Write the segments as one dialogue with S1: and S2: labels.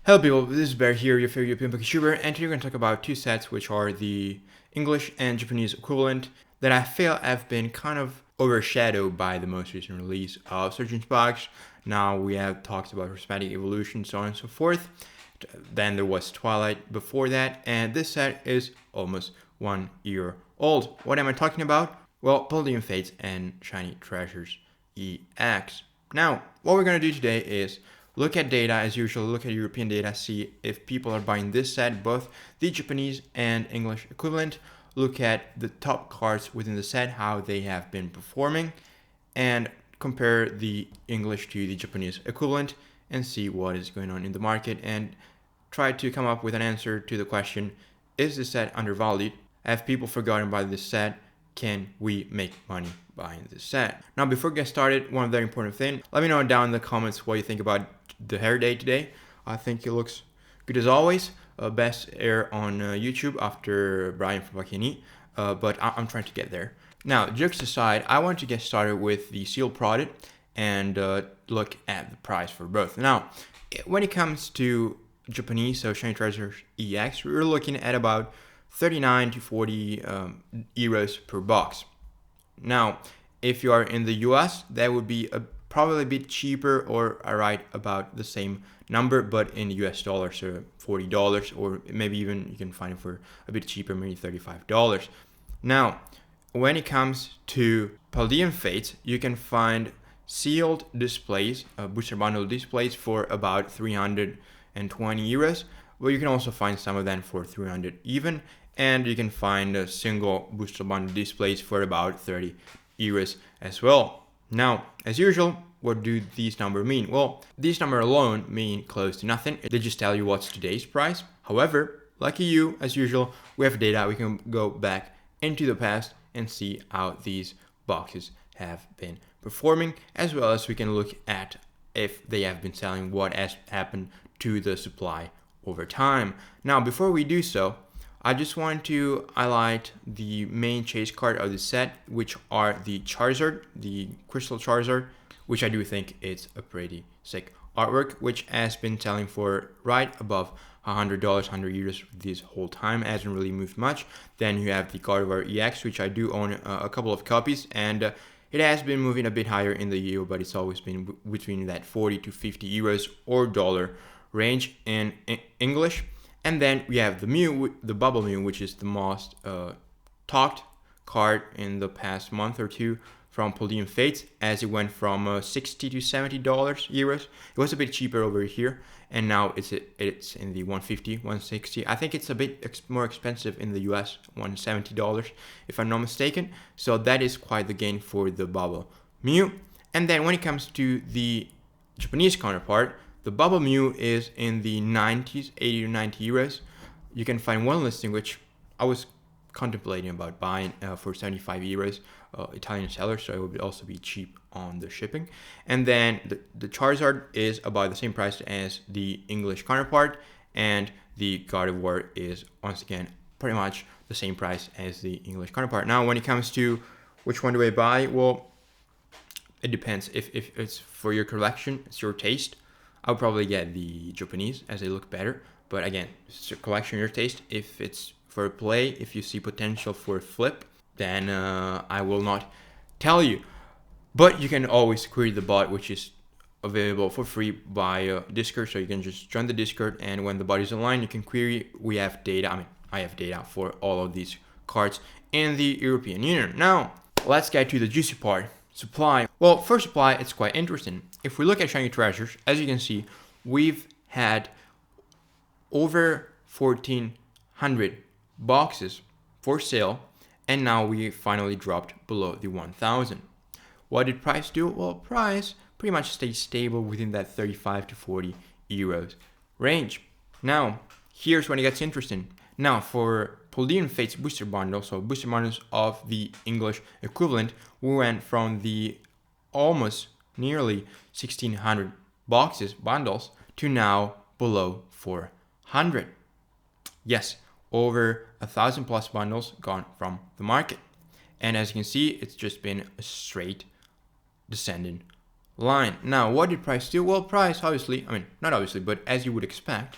S1: Hello people, this is Bear here, your favorite European YouTuber, and today we're going to talk about two sets which are the English and Japanese equivalent that I feel have been kind of overshadowed by the most recent release of Surgeon's Box. Now we have talks about Prismatic Evolution, so on and so forth. Then there was Twilight before that, and this set is almost 1 year old. What am I talking about? Well, Palladium Fates and Shiny Treasures EX. Now, what we're going to do today is look at data as usual, look at European data, see if people are buying this set, both the Japanese and English equivalent, look at the top cards within the set, how they have been performing, and compare the English to the Japanese equivalent and see what is going on in the market and try to come up with an answer to the question, is this set undervalued? Have people forgotten about this set? Can we make money buying this set? Now, before we get started, one very important thing, let me know down in the comments what you think about the hair day today. I think it looks good as always. Best hair on YouTube after Brian from Bakini, but I'm trying to get there. Now, jokes aside, I want to get started with the sealed product and look at the price for both. Now, when it comes to Japanese, so Shiny Treasures EX, we're looking at about 39 to 40 euros per box. Now, if you are in the US, that would be probably a bit cheaper or right about the same number, but in US dollars, so $40, or maybe even you can find it for a bit cheaper, maybe $35. Now, when it comes to Palladium Fates, you can find sealed displays, booster bundle displays for about 320 euros, but you can also find some of them for 300 even, and you can find single booster bundle displays for about 30 euros as well. Now, as usual, what do these numbers mean? Well, these numbers alone mean close to nothing. They just tell you what's today's price. However, lucky you, as usual, we have data. We can go back into the past and see how these boxes have been performing, as well as we can look at if they have been selling, what has happened to the supply over time. Now, before we do so, I just want to highlight the main chase card of the set, which are the Charizard, the Crystal Charizard, which I do think is a pretty sick artwork, which has been selling for right above $100, 100 euros this whole time. It hasn't really moved much. Then you have the Gardevoir EX, which I do own a couple of copies, and it has been moving a bit higher in the EU, but it's always been between that 40 to 50 euros or dollar range in English. And then we have the Mew, the Bubble Mew, which is the most talked card in the past month or two from Palladium Fates, as it went from 60 to $70 euros. It was a bit cheaper over here, and now it's in the 150, 160. I think it's a bit more expensive in the US, $170 if I'm not mistaken. So that is quite the gain for the Bubble Mew. And then when it comes to the Japanese counterpart, the Bubble Mew is in the 90s, 80 to 90 euros. You can find one listing which I was contemplating about buying for 75 euros, Italian seller, so it would also be cheap on the shipping. And then the Charizard is about the same price as the English counterpart, and the Gardevoir is once again pretty much the same price as the English counterpart. Now, when it comes to which one do I buy, well, it depends. If it's for your collection, it's your taste, I'll probably get the Japanese as they look better. But again, it's your collection, your taste. If it's for play, if you see potential for flip, then I will not tell you. But you can always query the bot, which is available for free by Discord. So you can just join the Discord, and when the bot is online, you can query. We have data. I have data for all of these cards in the European Union. Now, let's get to the juicy part. Supply. Well, for supply, it's quite interesting. If we look at Shiny Treasures, as you can see, we've had over 1,400 boxes for sale, and now we finally dropped below the 1,000. What did price do? Well, price pretty much stayed stable within that 35 to 40 euros range. Now, here's when it gets interesting. Now, for Palladium Fates booster bundle, so booster bundles of the English equivalent, we went from the almost nearly 1,600 boxes, bundles, to now below 400. Yes, over 1,000 plus bundles gone from the market. And as you can see, it's just been a straight descending line. Now, what did price do? Well, price obviously, I mean, not obviously, but as you would expect,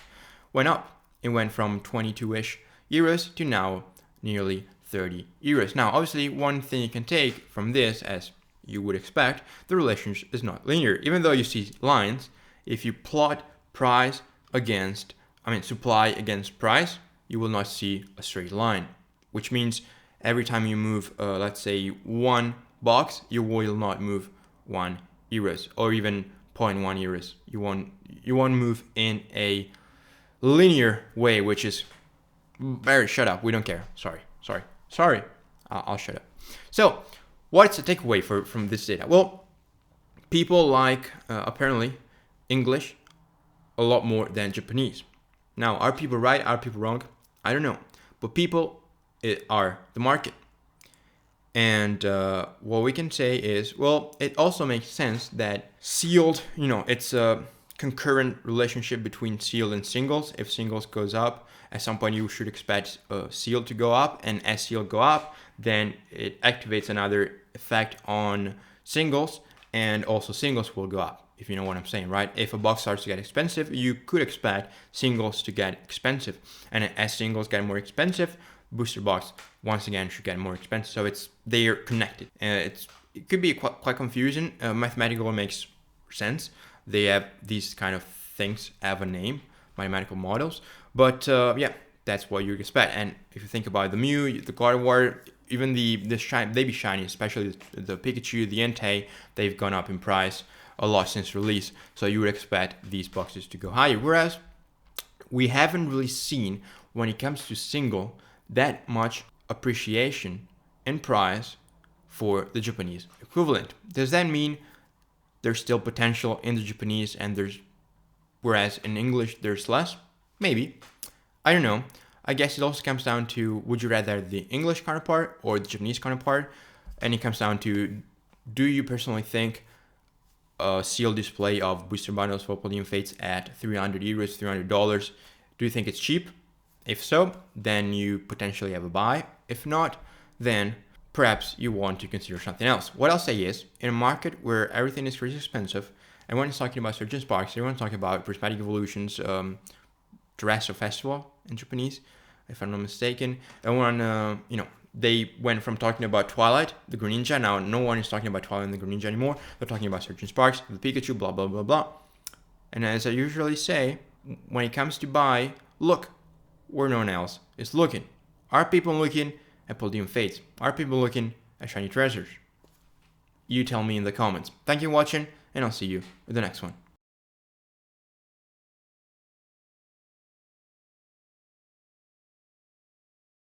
S1: went up. It went from 22-ish euros to now nearly 30 euros. Now, obviously, one thing you can take from this, as you would expect, the relationship is not linear. Even though you see lines, if you plot price against, supply against price, you will not see a straight line, which means every time you move, let's say 1 box, you will not move 1 euros or even 0.1 euros. You won't move in a linear way, which is very, shut up. We don't care. Sorry. I'll shut up. So what's the takeaway from this data? Well, people like apparently English a lot more than Japanese. Now, are people right? Are people wrong? I don't know. But people are the market. And what we can say is, well, it also makes sense that sealed, it's a concurrent relationship between sealed and singles. If singles goes up, at some point you should expect sealed to go up. And as sealed go up, then it activates another effect on singles. And also singles will go up, if you know what I'm saying, right? If a box starts to get expensive, you could expect singles to get expensive. And as singles get more expensive, booster box once again should get more expensive. So they're connected. It could be quite confusing. Mathematically makes sense. They have these kind of things have a name, mathematical models. But yeah, that's what you expect. And if you think about the Mew, the Gardevoir, even the shiny, they be shiny, especially the Pikachu, the Entei, they've gone up in price a lot since release. So you would expect these boxes to go higher. Whereas we haven't really seen, when it comes to single, that much appreciation in price for the Japanese equivalent. Does that mean there's still potential in the Japanese whereas in English there's less? Maybe. I don't know. I guess it also comes down to, would you rather the English counterpart or the Japanese counterpart? And it comes down to, do you personally think a sealed display of booster bundles for Palladium Fates at 300 euros, $300, do you think it's cheap? If so, then you potentially have a buy. If not, then perhaps you want to consider something else. What I'll say is, in a market where everything is crazy expensive, everyone's talking about Surgeon Sparks, everyone's talking about Prismatic Evolutions, Terrestrial Festival in Japanese, if I'm not mistaken. Everyone, they went from talking about Twilight, the Greninja, now no one is talking about Twilight and the Greninja anymore. They're talking about Surgeon Sparks, the Pikachu, blah, blah, blah, blah. And as I usually say, when it comes to buy, look where no one else is looking. Are people looking at Palladium Fates? Are people looking at Shiny Treasures? You tell me in the comments. Thank you for watching, and I'll see you in the next one.